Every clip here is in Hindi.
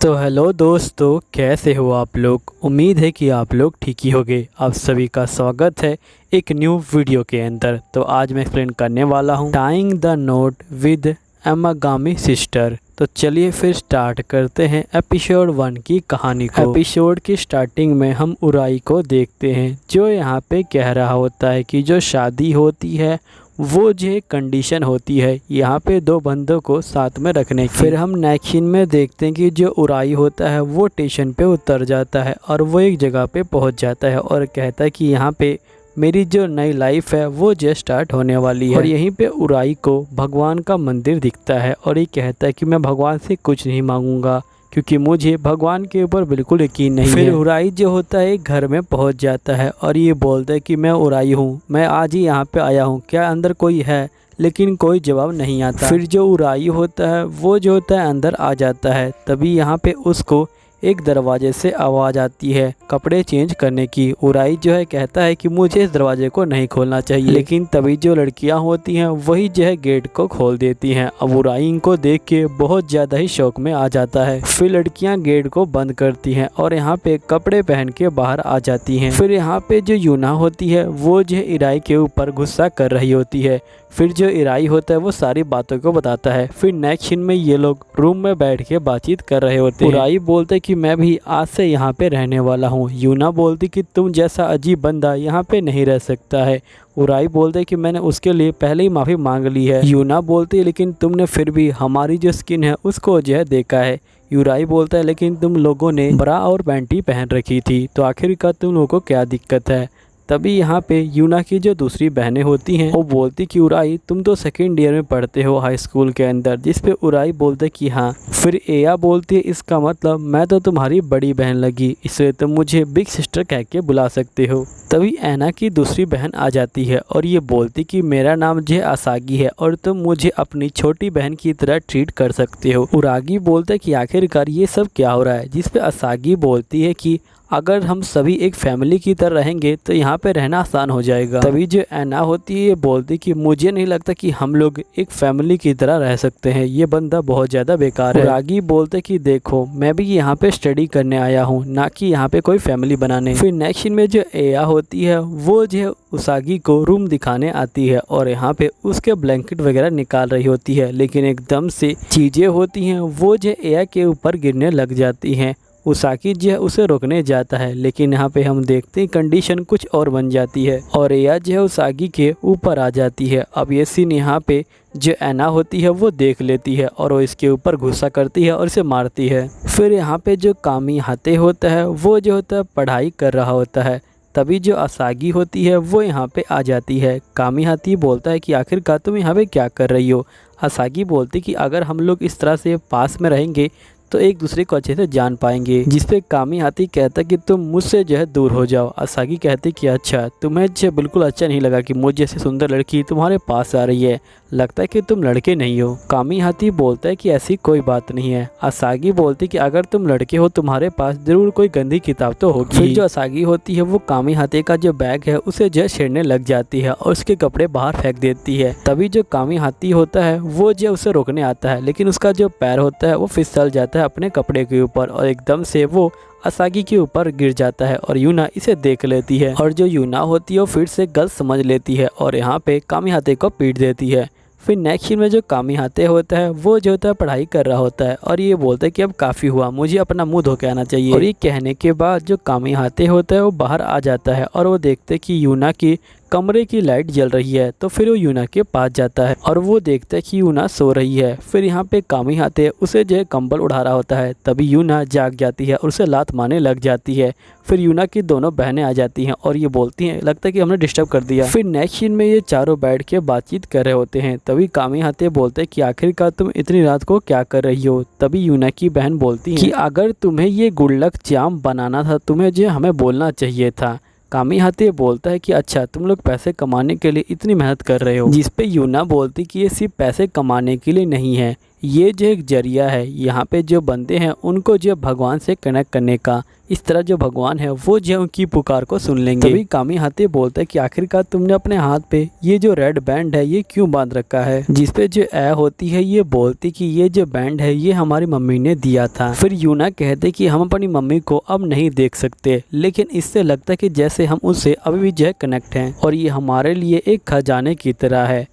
तो हेलो दोस्तों, कैसे हो आप लोग। उम्मीद है कि आप लोग ठीक ही होंगे। आप सभी का स्वागत है एक न्यू वीडियो के अंदर। तो आज मैं एक्सप्लेन करने वाला हूँ टाइंग द नोट विद एमागामी सिस्टर। तो चलिए फिर स्टार्ट करते हैं एपिसोड 1 की कहानी को। एपिसोड की स्टार्टिंग में हम उराई को देखते हैं, जो यहाँ पे कह रहा होता है कि जो शादी होती है वो जो कंडीशन होती है यहाँ पे दो बंदों को साथ में रखने की। फिर हम नेक्स्ट सीन में देखते हैं कि जो उराई होता है वो स्टेशन पे उतर जाता है और वो एक जगह पे पहुंच जाता है और कहता है कि यहाँ पे मेरी जो नई लाइफ है वो जो स्टार्ट होने वाली है। और यहीं पे उराई को भगवान का मंदिर दिखता है और ये कहता है कि मैं भगवान से कुछ नहीं मांगूंगा क्योंकि मुझे भगवान के ऊपर बिल्कुल यकीन नहीं है। फिर उराई जो होता है घर में पहुंच जाता है और ये बोलता है कि मैं उराई हूँ, मैं आज ही यहाँ पे आया हूँ, क्या अंदर कोई है। लेकिन कोई जवाब नहीं आता। फिर जो उराई होता है वो जो होता है अंदर आ जाता है। तभी यहाँ पे उसको एक दरवाजे से आवाज़ आती है कपड़े चेंज करने की। उराई जो है कहता है कि मुझे इस दरवाजे को नहीं खोलना चाहिए, लेकिन तभी जो लड़कियां होती हैं वही जो है गेट को खोल देती हैं। अब उराई इनको देख के बहुत ज़्यादा ही शौक में आ जाता है। फिर लड़कियां गेट को बंद करती हैं और यहाँ पे कपड़े पहन के बाहर आ जाती हैं। फिर यहाँ पे जो यूना होती है वो जो है इराई के ऊपर गुस्सा कर रही होती है। फिर जो इराई होता है वो सारी बातों को बताता है। फिर नेक्स्ट सीन में ये लोग रूम में बैठ के बातचीत कर रहे होते हैं। उराई बोलते कि मैं भी आज से यहाँ पे रहने वाला हूँ। यूना बोलती कि तुम जैसा अजीब बंदा यहाँ पे नहीं रह सकता है। उराई बोलते कि मैंने उसके लिए पहले ही माफ़ी मांग ली है। यूना बोलती लेकिन तुमने फिर भी हमारी जो स्किन है उसको जो है देखा है। यूराई बोलता है लेकिन तुम लोगों ने ब्रा और पैंटी पहन रखी थी, तो आखिरकार तुम लोगों को क्या दिक्कत है। तभी यहाँ पे यूना की जो दूसरी बहनें होती हैं वो बोलती कि उराई तुम तो सेकेंड ईयर में पढ़ते हो हाई स्कूल के अंदर, जिस पे उराई बोलते कि हाँ। फिर एया बोलती है इसका मतलब मैं तो तुम्हारी बड़ी बहन लगी, इसलिए तुम मुझे बिग सिस्टर कह के बुला सकते हो। तभी ऐना की दूसरी बहन आ जाती है और ये बोलती कि मेरा नाम जो है आसागी है और तुम मुझे अपनी छोटी बहन की तरह ट्रीट कर सकते हो। उरागी बोलते कि आखिरकार ये सब क्या हो रहा है, जिस पे आसागी बोलती है कि अगर हम सभी एक फैमिली की तरह रहेंगे तो यहाँ पे रहना आसान हो जाएगा। तभी जो ऐना होती है ये बोलती कि मुझे नहीं लगता कि हम लोग एक फैमिली की तरह रह सकते हैं, ये बंदा बहुत ज़्यादा बेकार है। रागी बोलते कि देखो मैं भी यहाँ पे स्टडी करने आया हूँ, ना कि यहाँ पे कोई फैमिली बनाने। फिर नेक्स्ट सीन में जो एया होती है वो जो है उसागी को रूम दिखाने आती है और यहाँ पे उसके ब्लैंकेट वगैरह निकाल रही होती है, लेकिन एकदम से चीज़ें होती हैं वो जो एया के ऊपर गिरने लग जाती हैं। उसाकी जो है उसे रोकने जाता है, लेकिन यहाँ पे हम देखते हैं कंडीशन कुछ और बन जाती है और एया जो है उसागी के ऊपर आ जाती है। अब ये सीन यहाँ पे जो ऐना होती है वो देख लेती है और वो इसके ऊपर गुस्सा करती है और इसे मारती है। फिर यहाँ पे जो कामी हाते होता है वो जो होता है पढ़ाई कर रहा होता है। तभी जो आसागी होती है वो यहाँ पे आ जाती है। कामी हाथी बोलता है कि आखिरकार तुम यहाँ पे क्या कर रही हो। आसागी बोलती कि अगर हम लोग इस तरह से पास में रहेंगे तो एक दूसरे को अच्छे से जान पाएंगे, जिसपे कामी हाथी कहता कि तुम मुझसे जो है दूर हो जाओ। आसागी कहती कि अच्छा तुम्हें जो बिल्कुल अच्छा नहीं लगा कि मुझ जैसी सुंदर लड़की तुम्हारे पास आ रही है, लगता है कि तुम लड़के नहीं हो। कामी हाथी बोलता है कि ऐसी कोई बात नहीं है। आसागी बोलती कि अगर तुम लड़के हो तुम्हारे पास जरूर कोई गंदी किताब तो होगी। फिर जो आसागी होती है वो कामी हाथी का जो बैग है उसे जो छेड़ने लग जाती है और उसके कपड़े बाहर फेंक देती है। तभी जो कामी हाथी होता है वो जो उसे रोकने आता है, लेकिन उसका जो पैर होता है वो फिसल जाता है अपने कपड़े के ऊपर और एकदम से वो आसागी के ऊपर गिर जाता है और यूना इसे देख लेती है और जो यूना होती है वो फिर से गलत समझ लेती है और यहाँ पे कामी हाथे को पीट देती है। फिर नेक्स्ट सीन में जो कामी हाथे होता है वो जो होता है पढ़ाई कर रहा होता है और ये बोलता है कि अब काफ़ी हुआ, मुझे अपना मुंह धो के आना चाहिए। और ये कहने के बाद जो कामी हाथे होता है वो बाहर आ जाता है और वो देखते कि यूना की कमरे की लाइट जल रही है। तो फिर वो यूना के पास जाता है और वो देखता है कि यूना सो रही है। फिर यहाँ पे कामी हाथे उसे जो है कंबल उड़ा रहा होता है। तभी यूना जाग जाती है और उसे लात मारने लग जाती है। फिर यूना की दोनों बहनें आ जाती हैं और ये बोलती हैं लगता है कि हमने डिस्टर्ब कर दिया। फिर नेक्स्ट सीन में ये चारों बैठ के बातचीत कर रहे होते हैं। तभी कामी हाथे बोलते हैं कि आखिरकार तुम इतनी रात को क्या कर रही हो। तभी यूना की बहन बोलती है कि अगर तुम्हें ये गुल्लक जाम बनाना था तुम्हें जो हमें बोलना चाहिए था। कामी हाथे बोलता है कि अच्छा तुम लोग पैसे कमाने के लिए इतनी मेहनत कर रहे हो, जिस पे यूना बोलती कि ये सिर्फ पैसे कमाने के लिए नहीं है, ये जो एक जरिया है यहाँ पे जो बंदे हैं उनको जो भगवान से कनेक्ट करने का। इस तरह जो भगवान है वो जो उनकी पुकार को सुन लेंगे। तभी कामी हाथी बोलता है कि आखिरकार तुमने अपने हाथ पे ये जो रेड बैंड है ये क्यों बांध रखा है, जिसपे जो ए होती है ये बोलती कि ये जो बैंड है ये हमारी मम्मी ने दिया था। फिर यूना कहते कि हम अपनी मम्मी को अब नहीं देख सकते, लेकिन इससे लगता है कि जैसे हम उससे अभी भी जो कनेक्ट हैं और ये हमारे लिए एक खजाने की तरह है।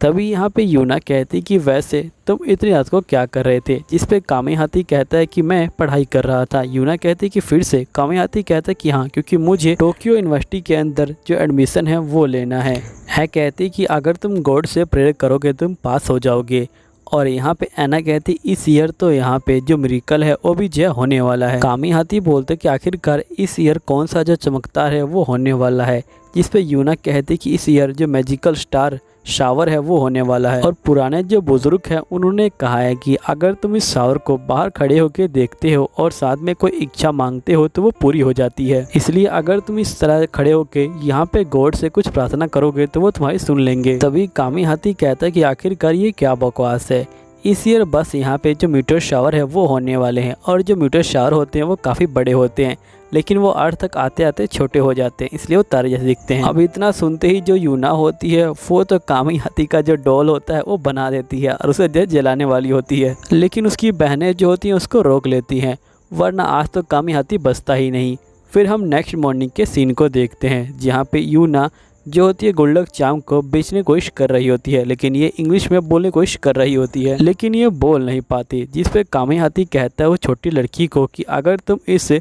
तभी यहाँ पे यूना कहती कि वैसे तुम इतनी रात को क्या कर रहे थे, जिस पे कामी हाथी कहता है कि मैं पढ़ाई कर रहा था। यूना कहती कि फिर से, कामी हाथी कहता है कि हाँ, क्योंकि मुझे टोक्यो यूनिवर्सिटी के अंदर जो एडमिशन है वो लेना है। कहती कि अगर तुम गॉड से प्रेयर करोगे तुम पास हो जाओगे। और यहाँ पे एना कहती इस ईयर तो यहाँ पे जो मिरेकल है वो भी जय होने वाला है। कामी हाथी बोलते कि आखिरकार इस ईयर कौन सा जो चमकदार है वो होने वाला है, जिस पे यूना कहती कि इस ईयर जो मैजिकल स्टार शावर है वो होने वाला है। और पुराने जो बुजुर्ग हैं उन्होंने कहा है कि अगर तुम इस शावर को बाहर खड़े होकर देखते हो और साथ में कोई इच्छा मांगते हो तो वो पूरी हो जाती है, इसलिए अगर तुम इस तरह खड़े होकर यहाँ पे गॉड से कुछ प्रार्थना करोगे तो वो तुम्हारी सुन लेंगे। तभी कामी हाथी कहता है कि आखिरकार ये क्या बकवास है, इस ईयर बस यहाँ पे जो मीटर शावर है वो होने वाले हैं और जो मीटर शावर होते हैं वो काफ़ी बड़े होते हैं, लेकिन वो अर्थ तक आते आते छोटे हो जाते हैं, इसलिए वो तारे जैसे दिखते हैं। अब इतना सुनते ही जो यूना होती है वो तो कामी हाथी का जो डॉल होता है वो बना देती है और उसे जलाने वाली होती है, लेकिन उसकी बहनें जो होती हैं उसको रोक लेती हैं, वरना आज तो कामी हाथी बचता ही नहीं। फिर हम नेक्स्ट मॉर्निंग के सीन को देखते हैं, जहाँ पे यूना जो होती है गुल्लक चाम को बेचने की कोशिश कर रही होती है, लेकिन ये इंग्लिश में बोलने की कोशिश कर रही होती है, लेकिन ये बोल नहीं पाती। जिस पे कामी हाथी कहता है वो छोटी लड़की को कि अगर तुम इस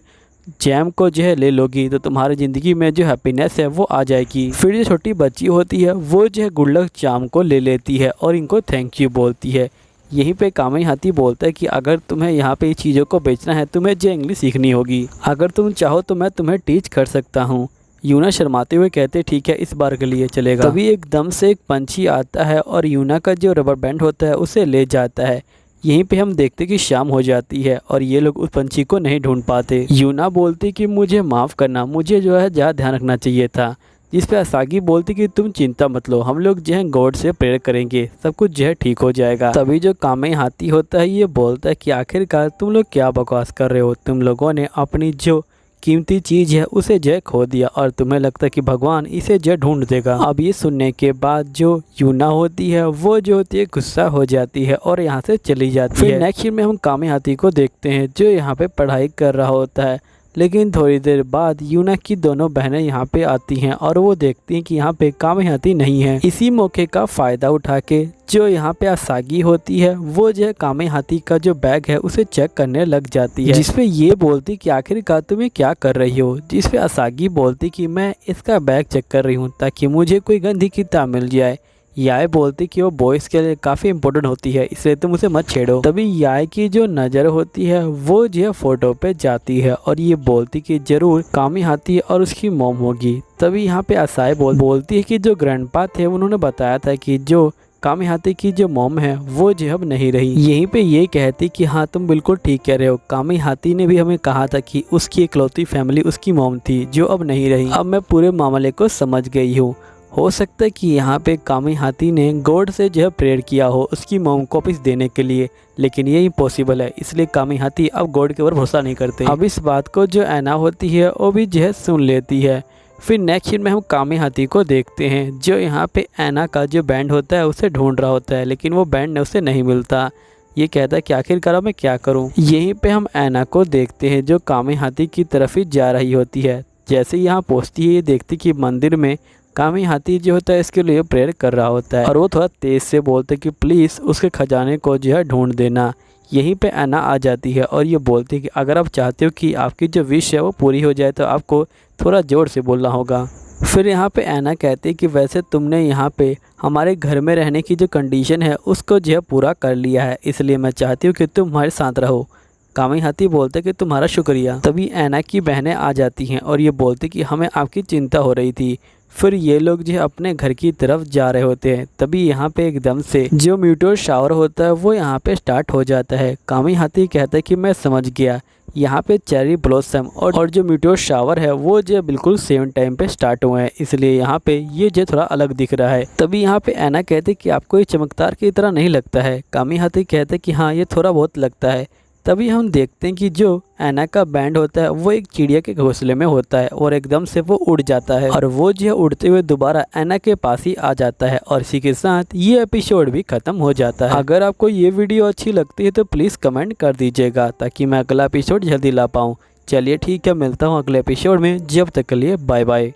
जैम को जो है ले लोगी तो तुम्हारी ज़िंदगी में जो हैप्पीनेस है वो आ जाएगी। फिर जो छोटी बच्ची होती है वो जो है गुल्लक चाम को ले लेती है और इनको थैंक यू बोलती है। यहीं पे कामी हाथी बोलता है कि अगर तुम्हें यहाँ पे चीज़ों को बेचना है तुम्हें जो इंग्लिश सीखनी होगी, अगर तुम चाहो तो मैं तुम्हें टीच कर सकता हूँ। यूना शर्माते हुए कहते ठीक है इस बार के लिए चलेगा। तभी एकदम से एक पंछी आता है और यूना का जो रबर बैंड होता है उसे ले जाता है। यहीं पे हम देखते कि शाम हो जाती है और ये लोग उस पंछी को नहीं ढूंढ पाते। यूना बोलती कि मुझे माफ़ करना, मुझे जो है ज़्यादा ध्यान रखना चाहिए था। जिस पे असागी बोलती कि तुम चिंता मत लो, हम लोग जो है गॉड से प्रेयर करेंगे, सब कुछ जो है ठीक हो जाएगा। तभी जो कामी हाथी होता है ये बोलता है कि आखिरकार तुम लोग क्या बकवास कर रहे हो, तुम लोगों ने अपनी जो कीमती चीज़ है उसे जय खो दिया और तुम्हें लगता है कि भगवान इसे जय ढूंढ देगा। अब ये सुनने के बाद जो यूना होती है वो जो होती है गुस्सा हो जाती है और यहाँ से चली जाती है। नेक्स्ट में हम कामी हाथी को देखते हैं जो यहाँ पे पढ़ाई कर रहा होता है, लेकिन थोड़ी देर बाद यूना की दोनों बहनें यहाँ पे आती हैं और वो देखती हैं कि यहाँ पे कामी हाथी नहीं है। इसी मौके का फ़ायदा उठा के जो यहाँ पे असागी होती है वो जो है कामी हाथी का जो बैग है उसे चेक करने लग जाती है, जिसपे ये बोलती कि आखिरकार तुम ये क्या कर रही हो। जिसपे असागी बोलती कि मैं इसका बैग चेक कर रही हूँ ताकि मुझे कोई गंदी किताब मिल जाए। याय बोलती कि वो बॉयज़ के लिए काफ़ी इंपॉर्टेंट होती है, इसलिए तुम उसे मत छेड़ो। तभी याय की जो नज़र होती है वो जो है फ़ोटो पे जाती है और ये बोलती कि ज़रूर कामी हाथी और उसकी मॉम होगी। तभी यहाँ पे असाई बोलती है कि जो ग्रैंडपा थे उन्होंने बताया था कि जो कामी हाथी की जो मॉम है वो जो अब नहीं रही। यहीं पे ये कहती कि हाँ तुम बिल्कुल ठीक कह रहे हो, कामी हाथी ने भी हमें कहा था कि उसकी इकलौती फैमिली उसकी मॉम थी जो अब नहीं रही। अब मैं पूरे मामले को समझ गई हूँ। हो सकता है कि यहाँ पे कामी हाथी ने गॉड से जो है प्रेयर किया हो उसकी मॉम को वापस देने के लिए, लेकिन ये इम्पॉसिबल है, इसलिए कामी हाथी अब गॉड के ऊपर भरोसा नहीं करते। अब इस बात को जो एना होती है वो भी जो है सुन लेती है। फिर नेक्स्ट सीन में हम कामी हाथी को देखते हैं जो यहाँ पे एना का जो बैंड होता है उसे ढूंढ रहा होता है, लेकिन वो बैंड उसे नहीं मिलता। ये कहता है कि आखिरकार मैं क्या करूँ। यहीं पे हम एना को देखते हैं जो कामी हाथी की तरफ ही जा रही होती है। जैसे यहाँ पहुँचती है ये देखती कि मंदिर में कामी हाथी जो होता है इसके लिए प्रेयर कर रहा होता है और वो थोड़ा तेज़ से बोलते कि प्लीज़ उसके खजाने को जो है ढूंढ देना। यहीं पे एना आ जाती है और ये बोलती है कि अगर आप चाहते हो कि आपकी जो विश है वो पूरी हो जाए तो आपको थोड़ा ज़ोर से बोलना होगा। फिर यहाँ पे एना कहती है कि वैसे तुमने यहाँ पे हमारे घर में रहने की जो कंडीशन है उसको जो है पूरा कर लिया है, इसलिए मैं चाहती हूँ कि तुम हमारे साथ रहो। कामी हाथी बोलते कि तुम्हारा शुक्रिया। तभी एना की बहनें आ जाती हैं और ये बोलती कि हमें आपकी चिंता हो रही थी। फिर ये लोग जो है अपने घर की तरफ जा रहे होते हैं। तभी यहाँ पे एकदम से जो मीटर शावर होता है वो यहाँ पे स्टार्ट हो जाता है। कामी हाथी कहता है कि मैं समझ गया, यहाँ पे चेरी ब्लॉसम और जो मीटर शावर है वो जो बिल्कुल सेम टाइम पे स्टार्ट हुए हैं, इसलिए यहाँ पे ये जो थोड़ा अलग दिख रहा है। तभी यहाँ पे एना कहते कि आपको ये चमकदार की तरह नहीं लगता है। कामी हाथी कहते कि हाँ ये थोड़ा बहुत लगता है, तभी हम देखते हैं कि जो ऐना का बैंड होता है वो एक चिड़िया के घोंसले में होता है और एकदम से वो उड़ जाता है और वो जो है उड़ते हुए दोबारा ऐना के पास ही आ जाता है और इसी के साथ ये एपिसोड भी खत्म हो जाता है। अगर आपको ये वीडियो अच्छी लगती है तो प्लीज़ कमेंट कर दीजिएगा ताकि मैं अगला एपिसोड जल्दी ला पाऊँ। चलिए ठीक है, मिलता हूँ अगले एपिसोड में, जब तक के लिए बाय बाय।